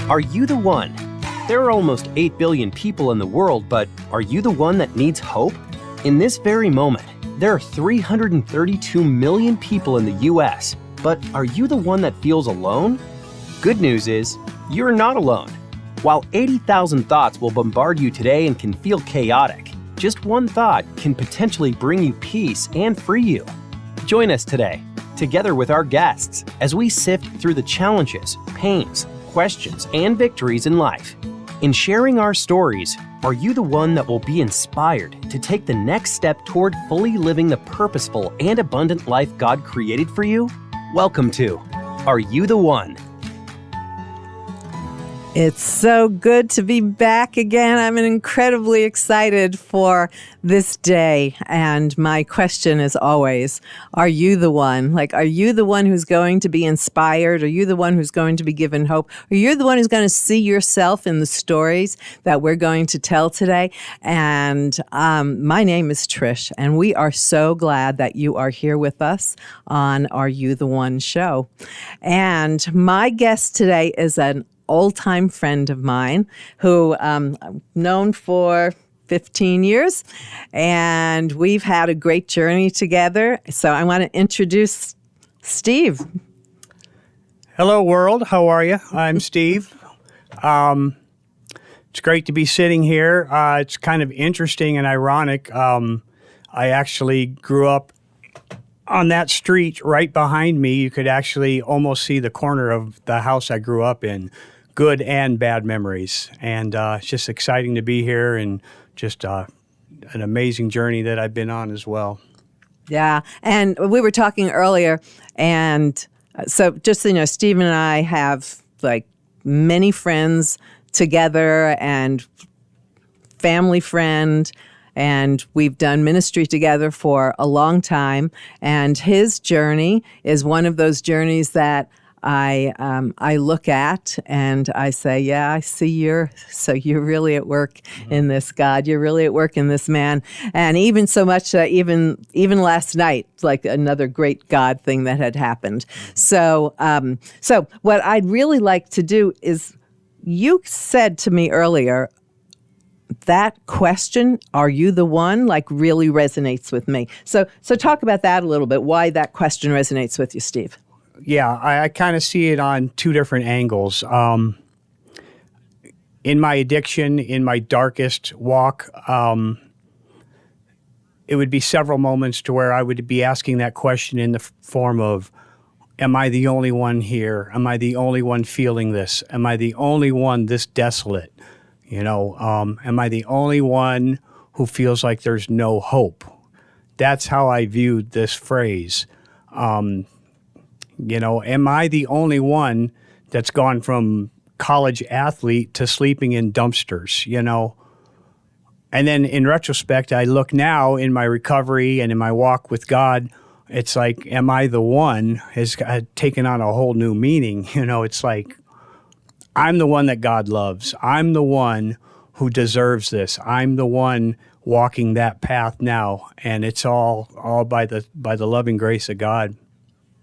Are you the one? There are almost 8 billion people in the world, but are you the one that needs hope? In this very moment, there are 332 million people in the US, but are you the one that feels alone? Good news is, you're not alone. While 80,000 thoughts will bombard you today and can feel chaotic, just one thought can potentially bring you peace and free you. Join us today, together with our guests, as we sift through the challenges, pains, questions, and victories in life. In sharing our stories, are you the one that will be inspired to take the next step toward fully living the purposeful and abundant life God created for you? Welcome to Are You the One? It's so good to be back again. I'm incredibly excited for this day. And my question is always, are you the one? Like, are you the one who's going to be inspired? Are you the one who's going to be given hope? Are you the one who's going to see yourself in the stories that we're going to tell today? And my name is Trish, and we are so glad that you are here with us on Are You the One show. And my guest today is an old-time friend of mine who I've known for 15 years, and we've had a great journey together. So I want to introduce Steve. Hello, world. How are you? I'm Steve. It's great to be sitting here. It's kind of interesting and ironic. I actually grew up on that street right behind me. You could actually almost see the corner of the house I grew up in. Good and bad memories. And it's just exciting to be here, and just an amazing journey that I've been on as well. Yeah. And we were talking earlier, and so just so you know, Steve and I have like many friends together and family friend, and we've done ministry together for a long time. And his journey is one of those journeys that I look at and I say, yeah, I see you're really at work in this, God. You're really at work in this man. And even so much that even last night, like another great God thing that had happened. So what I'd really like to do is, you said to me earlier, that question, are you the one, like really resonates with me. So talk about that a little bit, why that question resonates with you, Steve. Yeah, I kind of see it on two different angles. In my addiction, in my darkest walk, it would be several moments to where I would be asking that question in the form of, am I the only one here? Am I the only one feeling this? Am I the only one this desolate? You know, am I the only one who feels like there's no hope? That's how I viewed this phrase. You know, am I the only one that's gone from college athlete to sleeping in dumpsters, you know? And then in retrospect, I look now in my recovery and in my walk with God, it's like, am I the one has taken on a whole new meaning. You know, it's like, I'm the one that God loves. I'm the one who deserves this. I'm the one walking that path now. And it's all by the loving grace of God.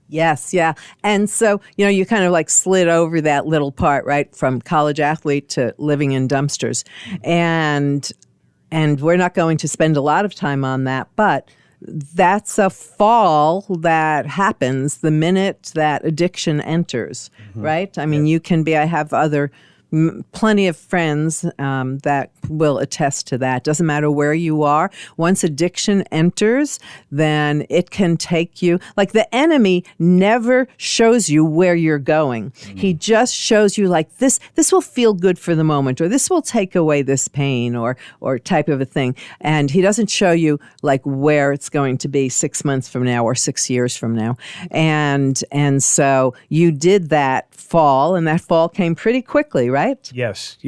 Yes, yeah. And so, you know, you kind of like slid over that little part, right, from college athlete to living in dumpsters. And we're not going to spend a lot of time on that, but that's a fall that happens the minute that addiction enters, right? I mean, you can be, I have plenty of friends that will attest to that. Doesn't matter where you are. Once addiction enters, then it can take you, like the enemy never shows you where you're going. He just shows you like this will feel good for the moment, or this will take away this pain, or type of a thing. And he doesn't show you like where it's going to be 6 months from now or 6 years from now. And so you did that fall, and that fall came pretty quickly, right? Yes.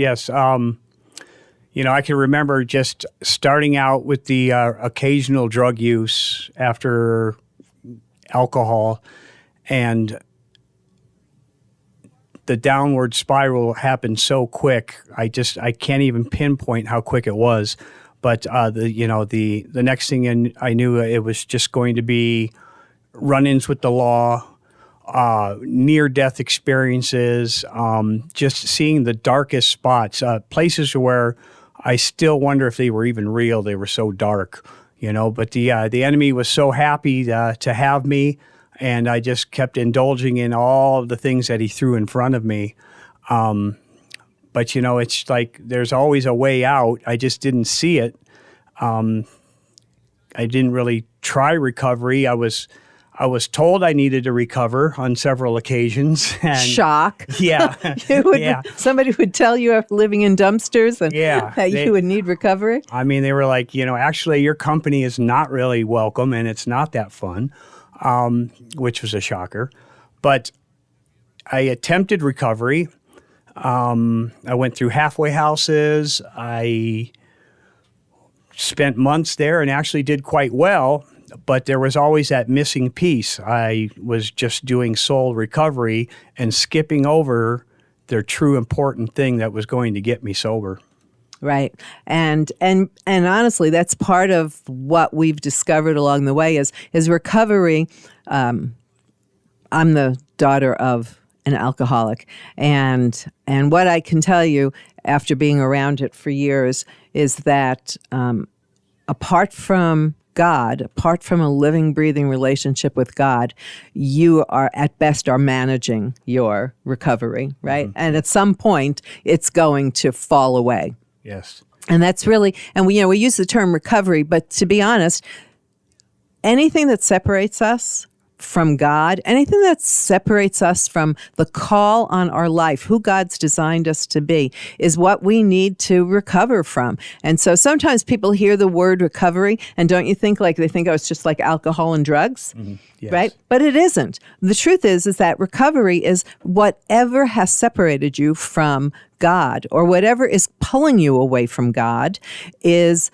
You know, I can remember just starting out with the occasional drug use after alcohol, and the downward spiral happened so quick. I can't even pinpoint how quick it was. But the next thing I knew, it was just going to be run-ins with the law, near-death experiences, just seeing the darkest spots, places where I still wonder if they were even real. They were so dark, But the enemy was so happy to have me, and I just kept indulging in all of the things that he threw in front of me. But it's like there's always a way out. I just didn't see it. I didn't really try recovery. I was told I needed to recover on several occasions. And Shock. Yeah. Somebody would tell you after living in dumpsters and that you would need recovery? I mean, they were like, actually your company is not really welcome and it's not that fun, which was a shocker. But I attempted recovery. I went through halfway houses. I spent months there and actually did quite well. But there was always that missing piece. I was just doing soul recovery and skipping over the true important thing that was going to get me sober. Right. And honestly, that's part of what we've discovered along the way is recovery. I'm the daughter of an alcoholic. And what I can tell you after being around it for years is that apart from God, apart from a living, breathing relationship with God, you are at best are managing your recovery, right? Mm-hmm. And at some point, it's going to fall away. Yes. And that's really, and we use the term recovery, but to be honest, anything that separates us from God, anything that separates us from the call on our life, who God's designed us to be, is what we need to recover from. And so sometimes people hear the word recovery, and don't you think they think, oh, it's just like alcohol and drugs, yes. Right? But it isn't. The truth is that recovery is whatever has separated you from God, or whatever is pulling you away from God, is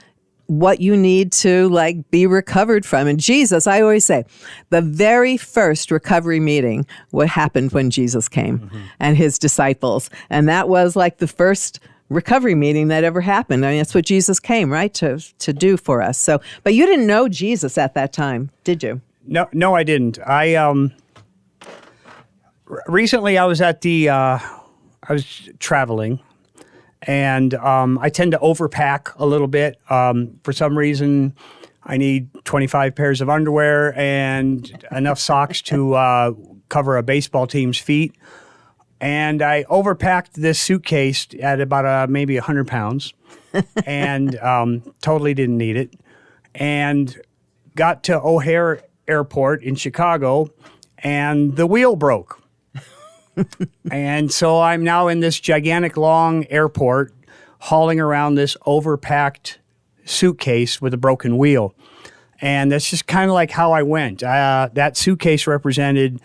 what you need to be recovered from. And Jesus, I always say, the very first recovery meeting, what happened when Jesus came and his disciples. And that was the first recovery meeting that ever happened. I mean, that's what Jesus came, right, to do for us. So, but you didn't know Jesus at that time, did you? No, I didn't. Recently I was I was traveling. And I tend to overpack a little bit. For some reason, I need 25 pairs of underwear and enough socks to cover a baseball team's feet. And I overpacked this suitcase at about maybe 100 pounds and totally didn't need it. And got to O'Hare Airport in Chicago, and the wheel broke. And so I'm now in this gigantic long airport hauling around this overpacked suitcase with a broken wheel. And that's just kind of like how I went. That suitcase represented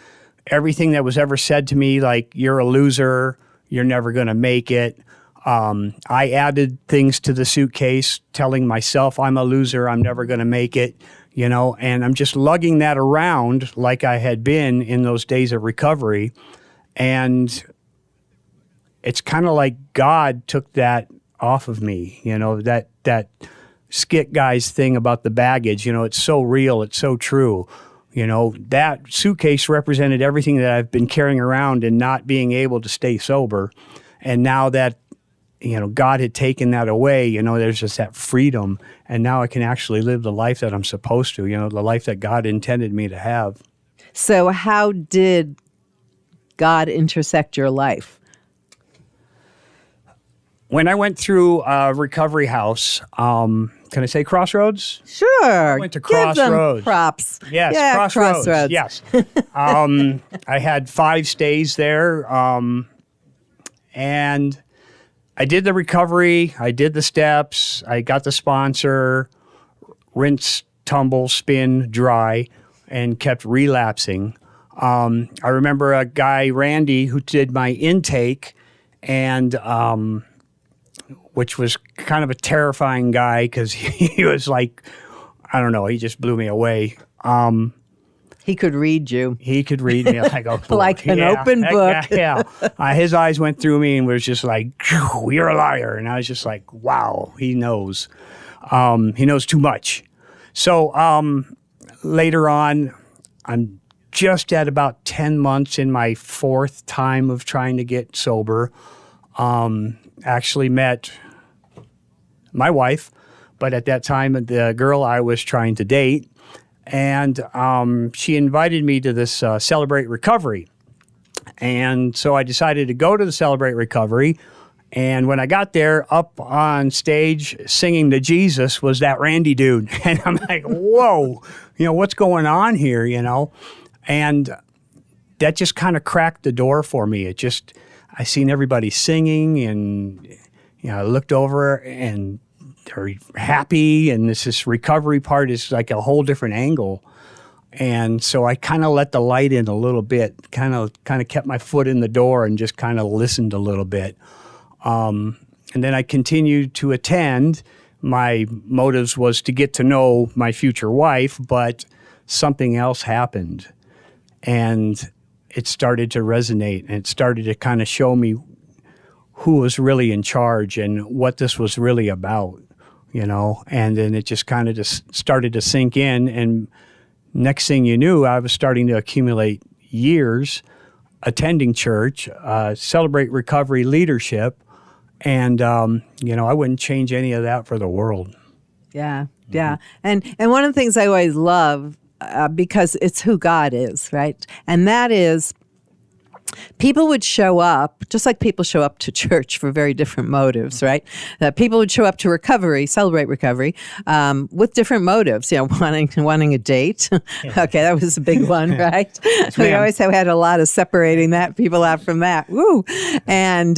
everything that was ever said to me, like, you're a loser, you're never going to make it. I added things to the suitcase telling myself I'm a loser, I'm never going to make it, and I'm just lugging that around like I had been in those days of recovery. And it's kind of like God took that off of me, that skit guy's thing about the baggage, it's so real, it's so true. That suitcase represented everything that I've been carrying around and not being able to stay sober. And now that, God had taken that away, there's just that freedom. And now I can actually live the life that I'm supposed to, the life that God intended me to have. So how did God intersect your life? When I went through a recovery house, can I say Crossroads? Sure. I went to Crossroads. Give them props. Yes, yeah, Crossroads. Yes. I had 5 stays there, and I did the recovery. I did the steps. I got the sponsor, rinse, tumble, spin, dry, and kept relapsing. I remember a guy, Randy, who did my intake, and which was kind of a terrifying guy because he was like, I don't know, he just blew me away. He could read you. He could read me like a book. Like an open book. Yeah. His eyes went through me and was just like, you're a liar. And I was just like, wow, he knows. He knows too much. So later on, I'm just at about 10 months in my fourth time of trying to get sober. Actually met my wife, but at that time, the girl I was trying to date. And she invited me to this Celebrate Recovery. And so I decided to go to the Celebrate Recovery. And when I got there, up on stage singing to Jesus was that Randy dude. And I'm like, whoa, what's going on here, And that just kind of cracked the door for me. I seen everybody singing, and I looked over and they're happy, and this recovery part is like a whole different angle. And so I kind of let the light in a little bit, kind of kept my foot in the door and just kind of listened a little bit. And then I continued to attend. My motives was to get to know my future wife, but something else happened. And it started to resonate, and it started to kind of show me who was really in charge and what this was really about, And then it just kind of just started to sink in, and next thing you knew, I was starting to accumulate years attending church, Celebrate Recovery leadership, and I wouldn't change any of that for the world. Yeah, yeah. And one of the things I always love, because it's who God is, right? And that is, people would show up, just like people show up to church for very different motives, right? People would show up to Celebrate Recovery, with different motives, wanting a date. Okay, that was a big one, right? We always had a lot of separating people out from that. Woo! And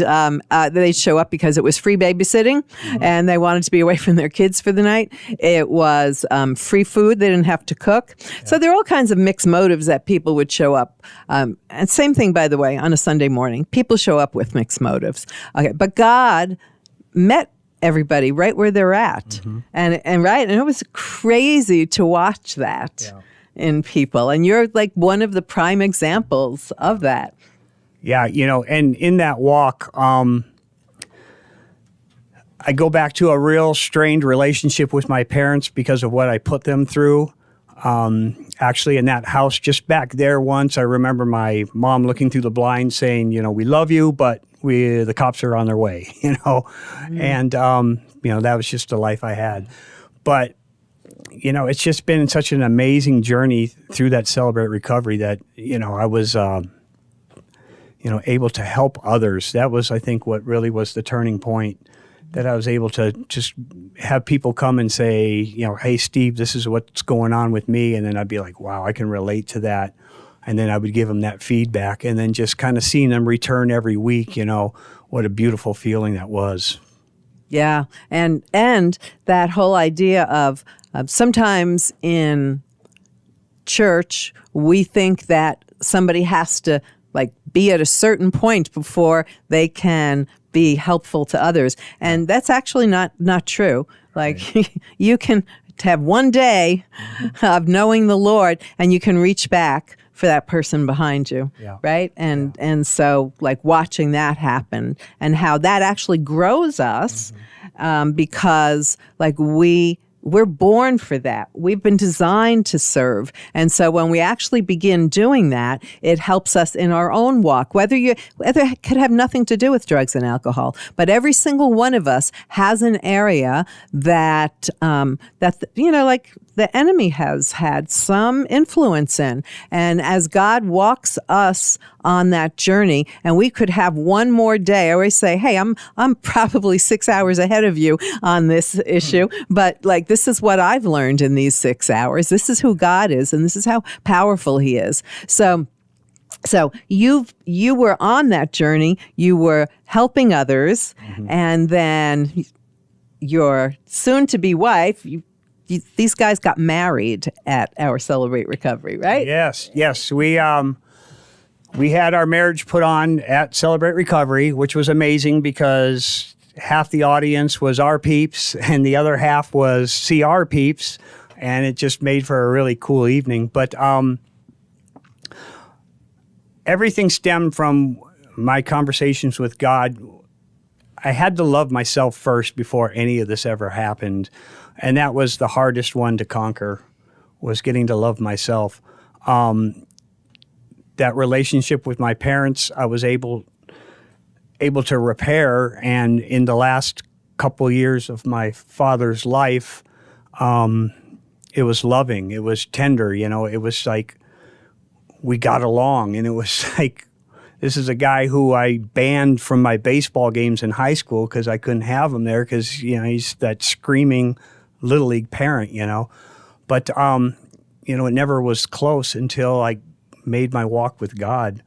they'd show up because it was free babysitting, and they wanted to be away from their kids for the night. It was free food. They didn't have to cook. Yeah. So there are all kinds of mixed motives that people would show up. And same thing, by the way, on a Sunday morning. People show up with mixed motives. Okay, but God met everybody right where they're at. And it was crazy to watch that in people. And you're like one of the prime examples of that. Yeah, and in that walk, I go back to a real strained relationship with my parents because of what I put them through. Actually, in that house just back there once, I remember my mom looking through the blinds saying, we love you, but the cops are on their way, And, that was just the life I had. But, it's just been such an amazing journey through that Celebrate Recovery that, I was, able to help others. That was, I think, what really was the turning point, that I was able to just have people come and say, hey, Steve, this is what's going on with me. And then I'd be like, wow, I can relate to that. And then I would give them that feedback, and then just kind of seeing them return every week, what a beautiful feeling that was. Yeah. And that whole idea of sometimes in church, we think that somebody has to be at a certain point before they can be helpful to others. And that's actually not true. You can have one day of knowing the Lord, and you can reach back for that person behind you, right? And so watching that happen, and how that actually grows us, because we're born for that. We've been designed to serve. And so when we actually begin doing that, it helps us in our own walk, whether it could have nothing to do with drugs and alcohol. But every single one of us has an area that the enemy has had some influence in. And as God walks us on that journey, and we could have one more day. I always say, hey, I'm probably 6 hours ahead of you on this issue, but this is what I've learned in these 6 hours. This is who God is, and this is how powerful He is. So you were on that journey. You were helping others, and then your soon-to-be wife. These guys got married at our Celebrate Recovery, right? Yes. We had our marriage put on at Celebrate Recovery, which was amazing because half the audience was our peeps and the other half was CR peeps, and it just made for a really cool evening. But everything stemmed from my conversations with God. I had to love myself first before any of this ever happened. And that was the hardest one to conquer, was getting to love myself. that relationship with my parents, I was able to repair. And in the last couple years of my father's life, it was loving. It was tender. It was like we got along, and it was like, this is a guy who I banned from my baseball games in high school because I couldn't have him there because, he's that screaming Little League parent, But, it never was close until I made my walk with God.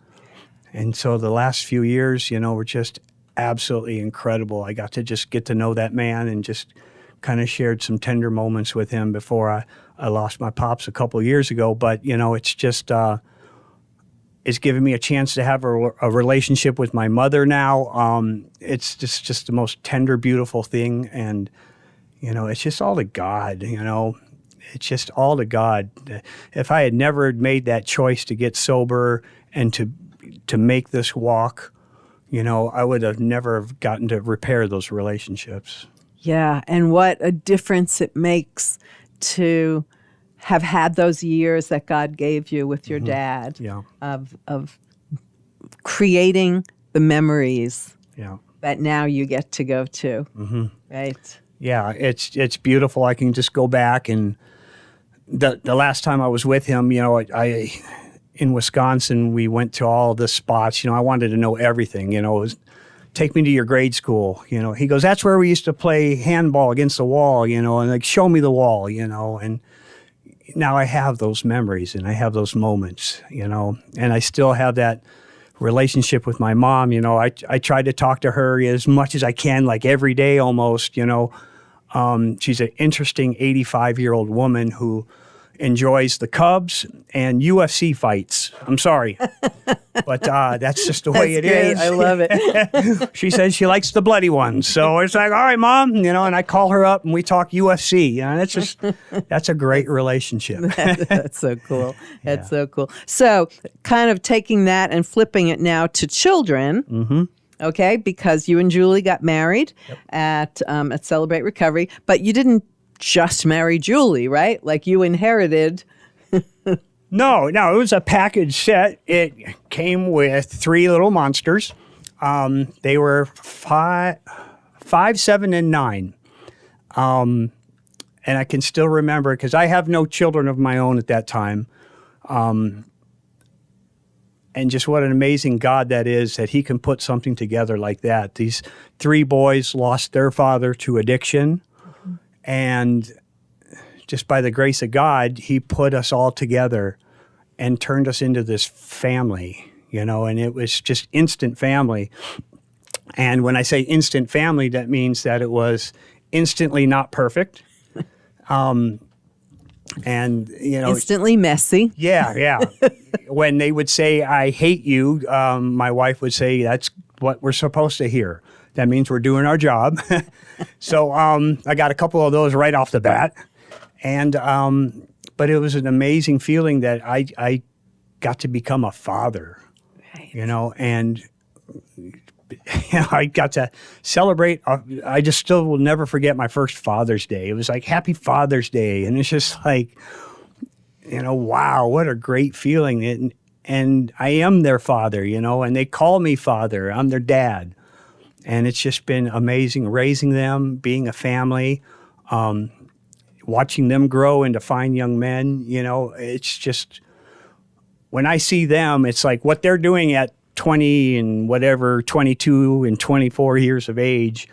And so the last few years, were just absolutely incredible. I got to know that man and just kind of shared some tender moments with him before I lost my pops a couple of years ago. But, it's just... it's given me a chance to have a relationship with my mother now. It's just the most tender, beautiful thing. And, it's just all to God, It's just all to God. If I had never made that choice to get sober and to make this walk, I would have never gotten to repair those relationships. Yeah, and what a difference it makes to have had those years that God gave you with your dad, of creating the memories that now you get to go to, right? Yeah, it's beautiful. I can just go back, and the last time I was with him, I in Wisconsin, we went to all the spots. I wanted to know everything. It was, take me to your grade school. He goes, that's where we used to play handball against the wall. And like, show me the wall. And now I have those memories and I have those moments, and I still have that relationship with my mom. I try to talk to her as much as I can, like every day almost. She's an interesting 85-year-old woman who enjoys the Cubs and UFC fights. I'm sorry, but that's just the way it is. I love it. She says she likes the bloody ones. So it's like, all right, Mom, and I call her up and we talk UFC. That's a great relationship. That's so cool. That's so cool. So kind of taking that and flipping it now to children. Okay, because you and Julie got married at Celebrate Recovery, but you didn't just marry Julie, right? Like you inherited. No, it was a package set. It came with 3 little monsters. They were 5, 7, and 9. And I can still remember, because I have no children of my own at that time. And just what an amazing God that is, that he can put something together like that. These 3 boys lost their father to addiction. And just by the grace of God, he put us all together and turned us into this family, and it was just instant family. And when I say instant family, that means that it was instantly not perfect. And, Instantly messy. Yeah. When they would say, I hate you, my wife would say, that's what we're supposed to hear. That means we're doing our job. So I got a couple of those right off the bat. And but it was an amazing feeling that I got to become a father, and I got to celebrate. I just still will never forget my first Father's Day. It was like, Happy Father's Day. And it's just like, wow, what a great feeling. And I am their father, and they call me father. I'm their dad. And it's just been amazing raising them, being a family, watching them grow into fine young men. It's just, when I see them, it's like what they're doing at 20 and whatever, 22 and 24 years of age.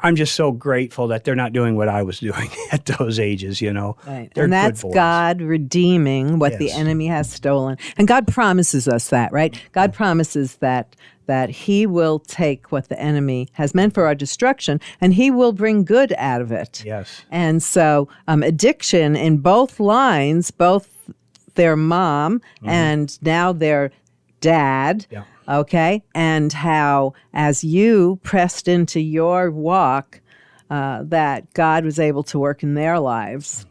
I'm just so grateful that they're not doing what I was doing at those ages, Right. They're and that's good boys. God redeeming what the enemy has stolen. And God promises us that, right? God promises that he will take what the enemy has meant for our destruction and he will bring good out of it. Yes. And so addiction in both lines, both their mom and now their dad, okay, and how as you pressed into your walk, that God was able to work in their lives.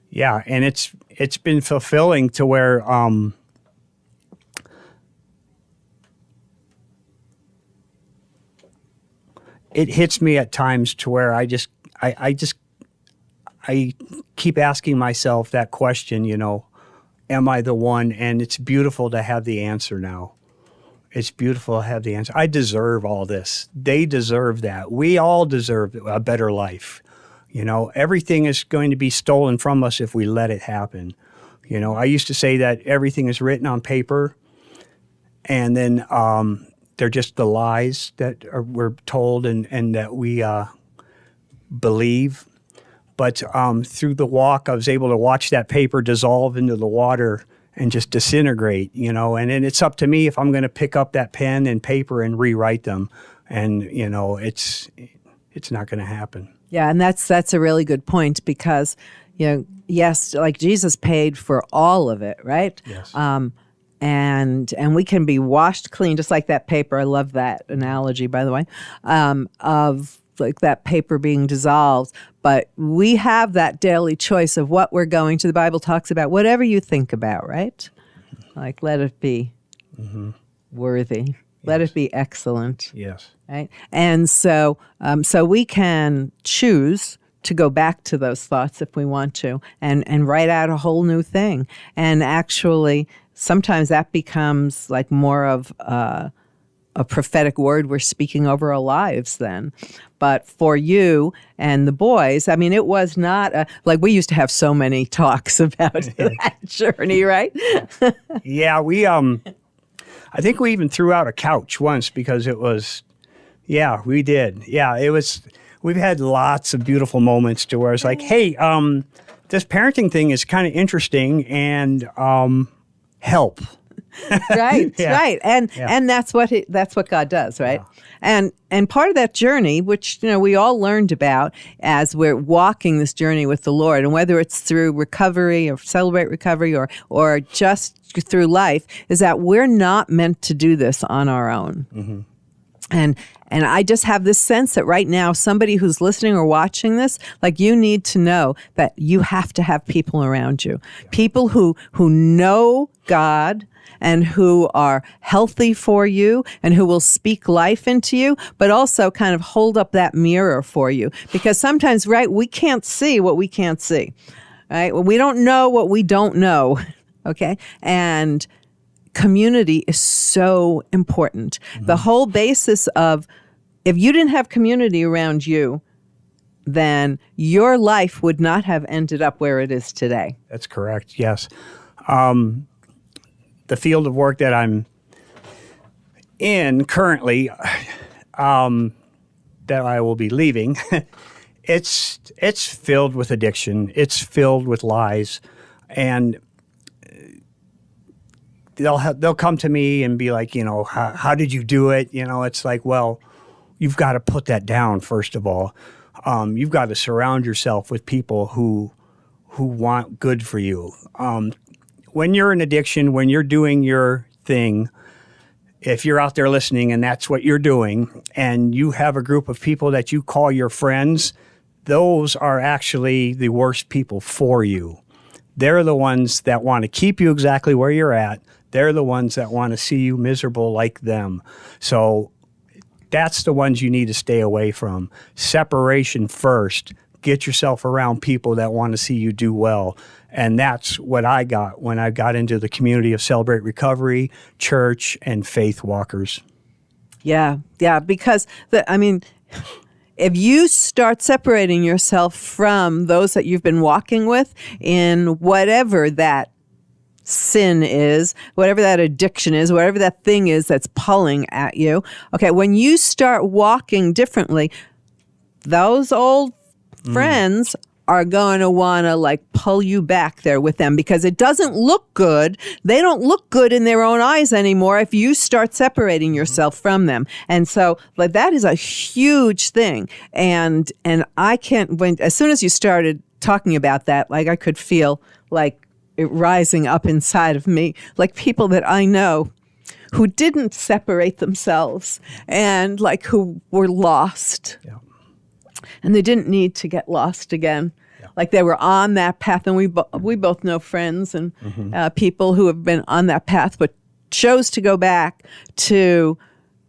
Yeah, and it's been fulfilling to where it hits me at times to where I keep asking myself that question, am I the one? And it's beautiful to have the answer now. It's beautiful to have the answer. I deserve all this. They deserve that. We all deserve a better life. You know, everything is going to be stolen from us if we let it happen. You know, I used to say that everything is written on paper, and then they're just the lies that we're told and that we believe. But through the walk, I was able to watch that paper dissolve into the water and just disintegrate, you know. And then it's up to me if I'm going to pick up that pen and paper and rewrite them. And, you know, it's not going to happen. Yeah, and that's a really good point because, you know, yes, like Jesus paid for all of it, right? Yes. And we can be washed clean, just like that paper. I love that analogy, by the way, of like that paper being dissolved. But we have that daily choice of what we're going to. The Bible talks about whatever you think about, right? Like, let it be worthy. Yes. Let it be excellent. Yes. Right? And so we can choose to go back to those thoughts if we want to and write out a whole new thing. And actually, sometimes that becomes like more of a prophetic word we're speaking over our lives then. But for you and the boys, I mean, it was not like we used to have so many talks about that journey, right? Yeah, I think we even threw out a couch once because it was, yeah, we did. Yeah, it was, we've had lots of beautiful moments to where it's like, hey, this parenting thing is kind of interesting and help. Right, Yeah. right. And that's what God does, right? Yeah. And part of that journey, which, you know, we all learned about as we're walking this journey with the Lord, and whether it's through recovery or Celebrate Recovery or just through life, is that we're not meant to do this on our own. Mm-hmm. And I just have this sense that right now, somebody who's listening or watching this, like, you need to know that you have to have people around you, people who know God and who are healthy for you and who will speak life into you, but also kind of hold up that mirror for you. Because sometimes, right, we can't see what we can't see, right? Well, we don't know what we don't know, okay? And community is so important. Mm-hmm. The whole basis of, if you didn't have community around you, then your life would not have ended up where it is today. That's correct, yes. The field of work that I'm in currently, that I will be leaving, it's filled with addiction. It's filled with lies, and they'll come to me and be like, you know, how did you do it? You know, it's like, well, you've got to put that down first of all. You've got to surround yourself with people who want good for you. When you're in addiction, when you're doing your thing, if you're out there listening and that's what you're doing, and you have a group of people that you call your friends, those are actually the worst people for you. They're the ones that want to keep you exactly where you're at. They're the ones that want to see you miserable like them. So that's the ones you need to stay away from. Separation first. Get yourself around people that want to see you do well. And that's what I got when I got into the community of Celebrate Recovery, church, and faith walkers. Yeah, because, if you start separating yourself from those that you've been walking with in whatever that sin is, whatever that addiction is, whatever that thing is that's pulling at you, okay, when you start walking differently, those old friends are going to want to like pull you back there with them because it doesn't look good. They don't look good in their own eyes anymore if you start separating yourself from them. And so like that is a huge thing. And I can't, as soon as you started talking about that, like I could feel like it rising up inside of me, like people that I know who didn't separate themselves and like who were lost. Yeah. And they didn't need to get lost again. Yeah. Like they were on that path. And we both know friends and people who have been on that path, but chose to go back to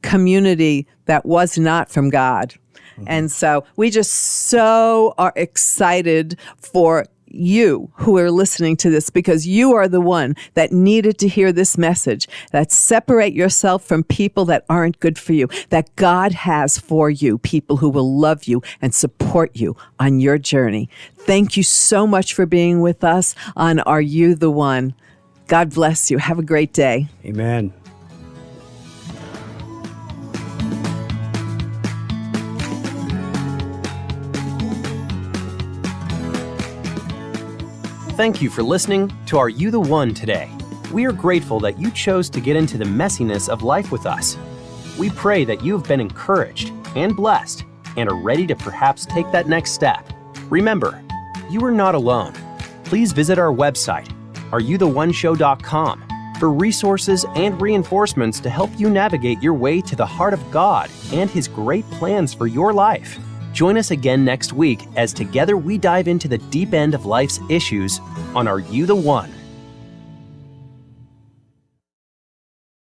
community that was not from God. Mm-hmm. And so we just so are excited for you who are listening to this, because you are the one that needed to hear this message, that separate yourself from people that aren't good for you, that God has for you people who will love you and support you on your journey. Thank you so much for being with us on Are You the One? God bless you. Have a great day. Amen. Thank you for listening to Are You the One today. We are grateful that you chose to get into the messiness of life with us. We pray that you have been encouraged and blessed and are ready to perhaps take that next step. Remember, you are not alone. Please visit our website, areyoutheoneshow.com, for resources and reinforcements to help you navigate your way to the heart of God and His great plans for your life. Join us again next week as together we dive into the deep end of life's issues on Are You the One?